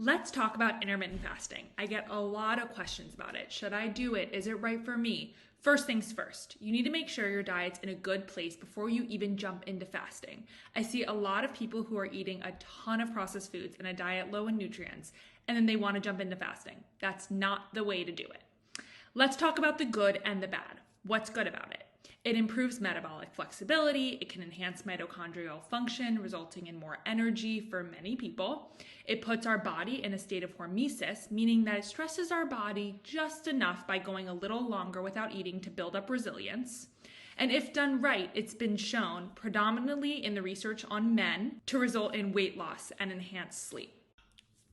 Let's talk about intermittent fasting. I get a lot of questions about it. Should I do it? Is it right for me? First things first, you need to make sure your diet's in a good place before you even jump into fasting. I see a lot of people who are eating a ton of processed foods and a diet low in nutrients, and then they want to jump into fasting. That's not the way to do it. Let's talk about the good and the bad. What's good about it? It improves metabolic flexibility. It can enhance mitochondrial function, resulting in more energy for many people. It puts our body in a state of hormesis, meaning that it stresses our body just enough by going a little longer without eating to build up resilience. And if done right, it's been shown, predominantly in the research on men, to result in weight loss and enhanced sleep.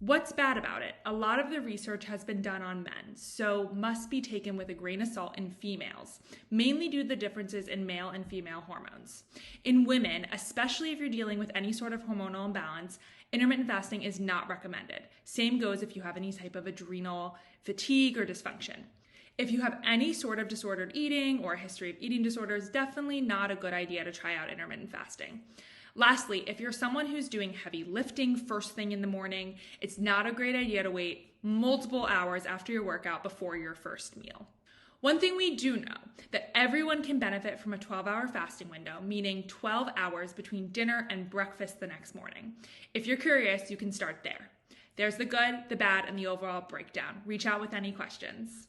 What's bad about it? A lot of the research has been done on men, so must be taken with a grain of salt in females, mainly due to the differences in male and female hormones. In women, especially if you're dealing with any sort of hormonal imbalance, intermittent fasting is not recommended. Same goes if you have any type of adrenal fatigue or dysfunction. If you have any sort of disordered eating or a history of eating disorders, definitely not a good idea to try out intermittent fasting. Lastly, if you're someone who's doing heavy lifting first thing in the morning, it's not a great idea to wait multiple hours after your workout before your first meal. One thing we do know, that everyone can benefit from a 12-hour fasting window, meaning 12 hours between dinner and breakfast the next morning. If you're curious, you can start there. There's the good, the bad, and the overall breakdown. Reach out with any questions.